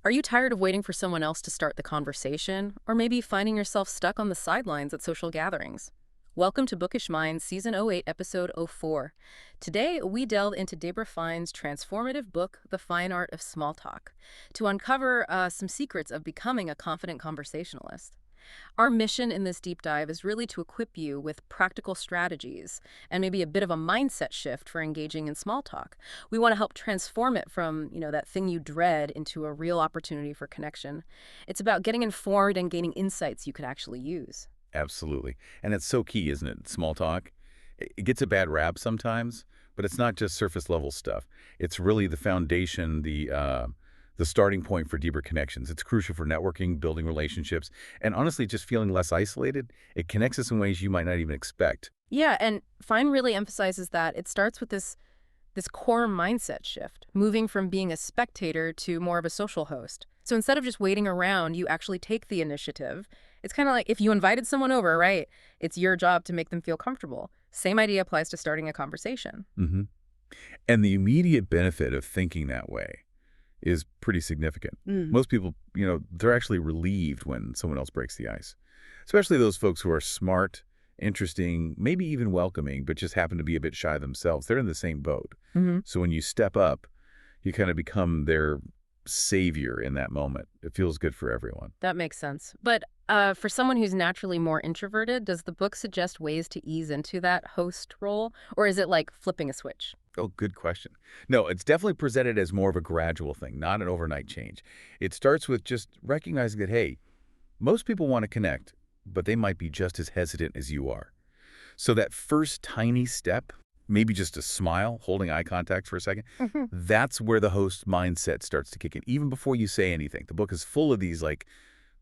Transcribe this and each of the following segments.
Are you tired of waiting for someone else to start the conversation? Or maybe finding yourself stuck on the sidelines at social gatherings? Welcome to Bookish Minds, Season 08, Episode 04. Today, we delve into Deborah Fine's transformative book, The Fine Art of Small Talk, to uncover some secrets of becoming a confident conversationalist. Our mission in this deep dive is really to equip you with practical strategies and maybe a bit of a mindset shift for engaging in small talk. We want to help transform it from, that thing you dread into a real opportunity for connection. It's about getting informed and gaining insights you could actually use. Absolutely. And it's so key, isn't it? Small talk. It gets a bad rap sometimes, but it's not just surface level stuff. It's really the foundation, the starting point for deeper connections. It's crucial for networking, building relationships, and honestly, just feeling less isolated. It connects us in ways you might not even expect. Yeah, and Fine really emphasizes that it starts with this core mindset shift, moving from being a spectator to more of a social host. So instead of just waiting around, you actually take the initiative. It's kind of like if you invited someone over, right? It's your job to make them feel comfortable. Same idea applies to starting a conversation. hmm And the immediate benefit of thinking that way is pretty significant. Mm. Most people, they're actually relieved when someone else breaks the ice, especially those folks who are smart, interesting, maybe even welcoming, but just happen to be a bit shy themselves. They're in the same boat. Hmm. So when you step up, you kind of become their savior in that moment. It feels good for everyone. That makes sense. But for someone who's naturally more introverted, does the book suggest ways to ease into that host role? Or is it like flipping a switch? Oh, good question. No, it's definitely presented as more of a gradual thing, not an overnight change. It starts with just recognizing that, hey, most people want to connect, but they might be just as hesitant as you are. So that first tiny step, maybe just a smile, holding eye contact for a second, that's where the host mindset starts to kick in, even before you say anything. The book is full of these like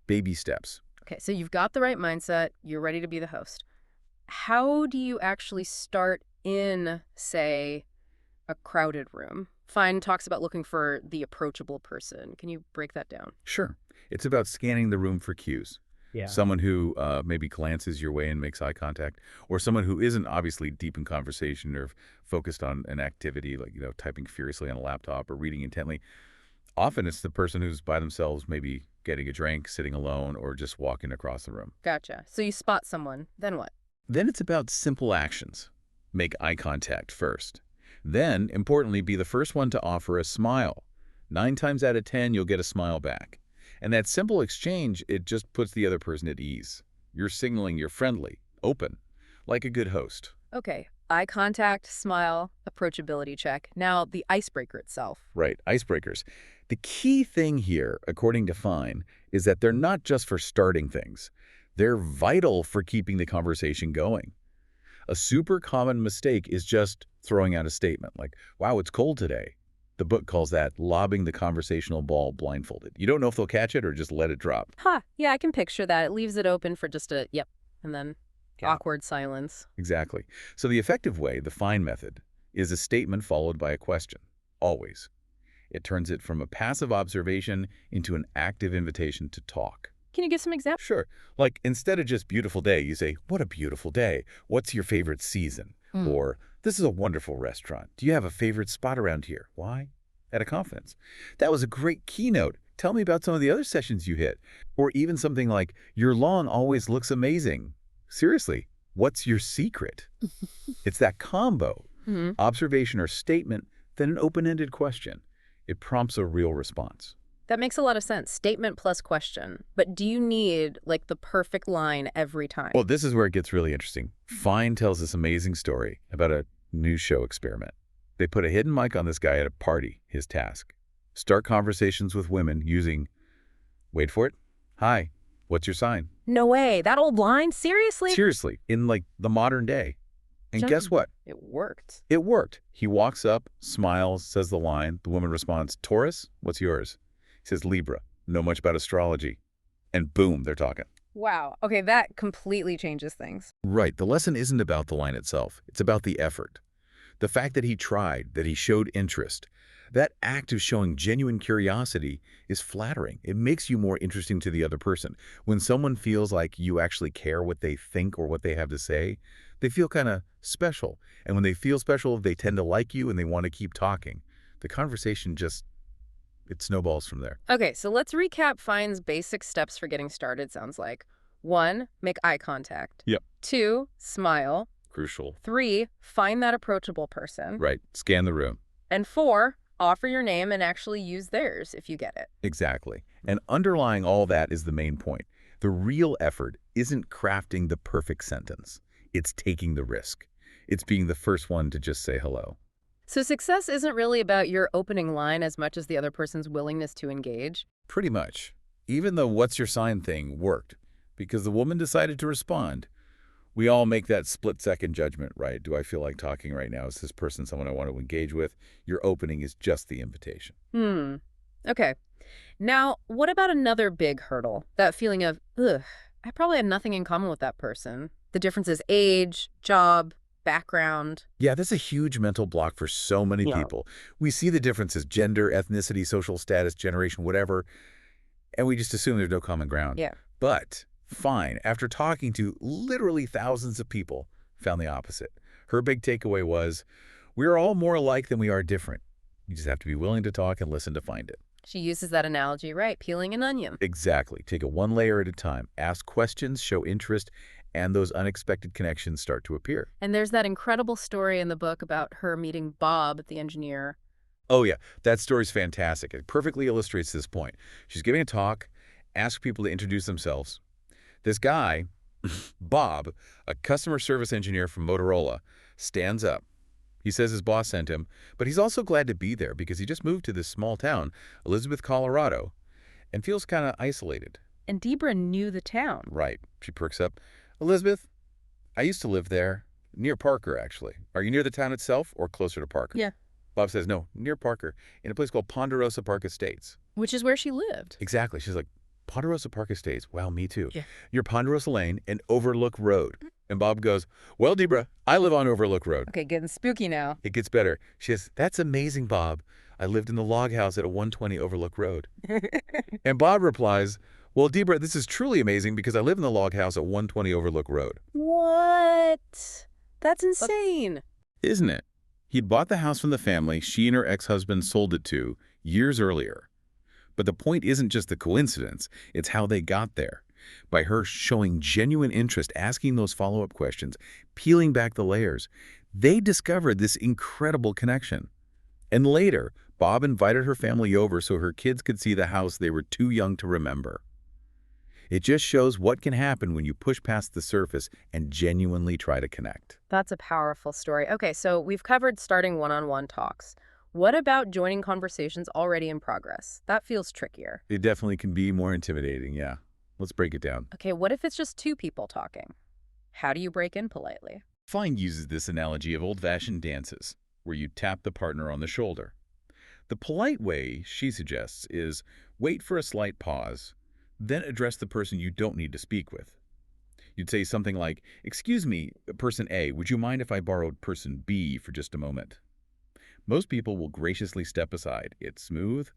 baby steps. Okay, so you've got the right mindset. You're ready to be the host. How do you actually start in, say, a crowded room? Fine talks about looking for the approachable person. Can you break that down? Sure. It's about scanning the room for cues. Yeah. Someone who maybe glances your way and makes eye contact, or someone who isn't obviously deep in conversation or focused on an activity like, typing furiously on a laptop or reading intently. Often it's the person who's by themselves, maybe getting a drink, sitting alone, or just walking across the room. Gotcha. So you spot someone. Then what? Then it's about simple actions. Make eye contact first. Then, importantly, be the first one to offer a smile. 9 times out of 10, you'll get a smile back. And that simple exchange, it just puts the other person at ease. You're signaling you're friendly, open, like a good host. Okay. Eye contact, smile, approachability check. Now, the icebreaker itself. Right, icebreakers. The key thing here, according to Fine, is that they're not just for starting things. They're vital for keeping the conversation going. A super common mistake is just throwing out a statement like, wow, it's cold today. The book calls that lobbing the conversational ball blindfolded. You don't know if they'll catch it or just let it drop. Huh. Yeah, I can picture that. It leaves it open for just a yep, and then Yeah. awkward silence. Exactly. So the effective way, the Fine method, is a statement followed by a question, always. It turns it from a passive observation into an active invitation to talk. Can you give some examples? Sure. Like instead of just beautiful day, you say, what a beautiful day. What's your favorite season? Or this is a wonderful restaurant. Do you have a favorite spot around here? Why? Out of confidence. That was a great keynote. Tell me about some of the other sessions you hit. Or even something like, your lawn always looks amazing. Seriously, what's your secret? It's that combo, observation or statement, then an open-ended question. It prompts a real response. That makes a lot of sense. Statement plus question. But do you need, like, the perfect line every time? Well, this is where it gets really interesting. Fine tells this amazing story about a news show experiment. They put a hidden mic on this guy at a party, his task. Start conversations with women using, wait for it, hi, what's your sign? No way. That old line? Seriously? Seriously, in like the modern day. And John, guess what? It worked. It worked. He walks up, smiles, says the line. The woman responds, Taurus, what's yours? He says, Libra, know much about astrology. And boom, they're talking. Wow. Okay, that completely changes things. Right. The lesson isn't about the line itself. It's about the effort. The fact that he tried, that he showed interest. That act of showing genuine curiosity is flattering. It makes you more interesting to the other person. When someone feels like you actually care what they think or what they have to say, they feel kind of special. And when they feel special, they tend to like you and they want to keep talking. The conversation just it snowballs from there. Okay, so let's recap Fine's basic steps for getting started, sounds like. 1, make eye contact. Yep. 2, smile. Crucial. 3, find that approachable person. Right. Scan the room. And 4, offer your name and actually use theirs if you get it. Exactly. And underlying all that is the main point. The real effort isn't crafting the perfect sentence. It's taking the risk. It's being the first one to just say hello. So success isn't really about your opening line as much as the other person's willingness to engage? Pretty much. Even the what's your sign thing worked because the woman decided to respond. We all make that split-second judgment, right? Do I feel like talking right now? Is this person someone I want to engage with? Your opening is just the invitation. Okay. Now, what about another big hurdle? That feeling of, ugh, I probably had nothing in common with that person. The difference is age, job, background. Yeah, that's a huge mental block for so many Yeah. people. We see the differences, gender, ethnicity, social status, generation, whatever, and we just assume there's no common ground. Yeah. But Fine, after talking to literally thousands of people, found the opposite. Her big takeaway was, we're all more alike than we are different. You just have to be willing to talk and listen to find it. She uses that analogy, right? Peeling an onion. Exactly. Take it one layer at a time. Ask questions, show interest, and those unexpected connections start to appear. And there's that incredible story in the book about her meeting Bob, the engineer. Oh yeah, that story's fantastic. It perfectly illustrates this point. She's giving a talk, asks people to introduce themselves. This guy, Bob, a customer service engineer from Motorola, stands up. He says his boss sent him, but he's also glad to be there because he just moved to this small town, Elizabeth, Colorado, and feels kind of isolated. And Debra knew the town. Right. She perks up. Elizabeth, I used to live there, near Parker, actually. Are you near the town itself or closer to Parker? Yeah. Bob says, no, near Parker, in a place called Ponderosa Park Estates. Which is where she lived. Exactly. She's like, Ponderosa Park Estates. Wow, me too. Yeah. Near Ponderosa Lane and Overlook Road. And Bob goes, well, Debra, I live on Overlook Road. Okay, getting spooky now. It gets better. She says, that's amazing, Bob. I lived in the log house at a 120 Overlook Road. And Bob replies, well, Debra, this is truly amazing because I live in the log house at 120 Overlook Road. What? That's insane. Isn't it? He'd bought the house from the family she and her ex-husband sold it to years earlier. But the point isn't just the coincidence, it's how they got there. By her showing genuine interest, asking those follow-up questions, peeling back the layers, they discovered this incredible connection. And later, Bob invited her family over so her kids could see the house they were too young to remember. It just shows what can happen when you push past the surface and genuinely try to connect. That's a powerful story. Okay, so we've covered starting one-on-one talks. What about joining conversations already in progress? That feels trickier. It definitely can be more intimidating, yeah. Let's break it down. Okay, what if it's just two people talking? How do you break in politely? Fine uses this analogy of old-fashioned dances, where you tap the partner on the shoulder. The polite way, she suggests, is wait for a slight pause, then address the person you don't need to speak with. You'd say something like, excuse me, person A, would you mind if I borrowed person B for just a moment? Most people will graciously step aside. It's smooth.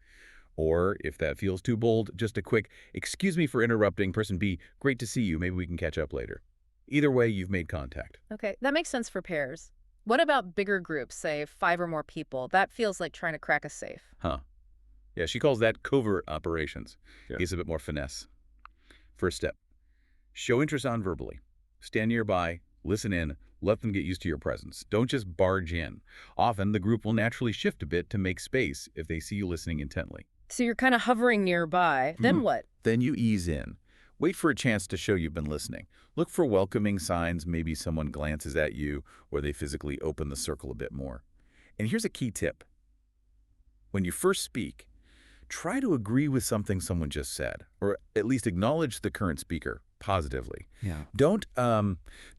Or, if that feels too bold, just a quick, excuse me for interrupting, person B, great to see you, maybe we can catch up later. Either way, you've made contact. Okay, that makes sense for pairs. What about bigger groups, say 5 or more people? That feels like trying to crack a safe. Huh. Yeah, she calls that covert operations. Yeah. It's a bit more finesse. First step, show interest non-verbally. Stand nearby, listen in, let them get used to your presence. Don't just barge in. Often, the group will naturally shift a bit to make space if they see you listening intently. So you're kind of hovering nearby. Then what? Then you ease in. Wait for a chance to show you've been listening. Look for welcoming signs, maybe someone glances at you or they physically open the circle a bit more. And here's a key tip. When you first speak, try to agree with something someone just said, or at least acknowledge the current speaker positively. Yeah. Don't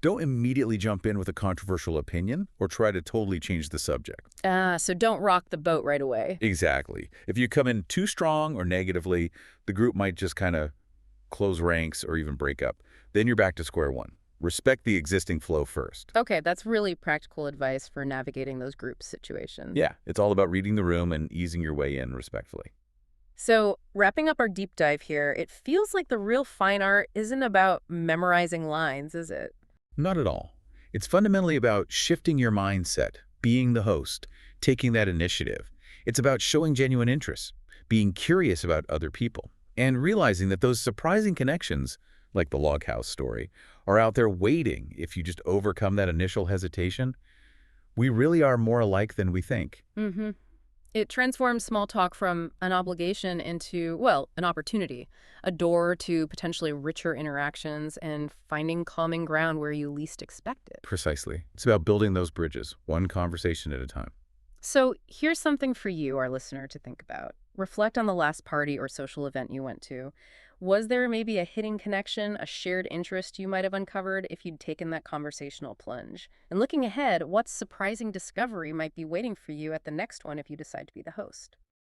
immediately jump in with a controversial opinion or try to totally change the subject. So don't rock the boat right away. Exactly. If you come in too strong or negatively, the group might just kind of close ranks or even break up. Then you're back to square one. Respect the existing flow first. Okay, that's really practical advice for navigating those group situations. Yeah, it's all about reading the room and easing your way in respectfully. So wrapping up our deep dive here, it feels like the real fine art isn't about memorizing lines, is it? Not at all. It's fundamentally about shifting your mindset, being the host, taking that initiative. It's about showing genuine interest, being curious about other people, and realizing that those surprising connections, like the log house story, are out there waiting if you just overcome that initial hesitation. We really are more alike than we think. Mm-hmm. It transforms small talk from an obligation into, well, an opportunity, a door to potentially richer interactions and finding common ground where you least expect it. Precisely. It's about building those bridges, one conversation at a time. So here's something for you, our listener, to think about. Reflect on the last party or social event you went to. Was there maybe a hidden connection, a shared interest you might have uncovered if you'd taken that conversational plunge? And looking ahead, what surprising discovery might be waiting for you at the next one if you decide to be the host?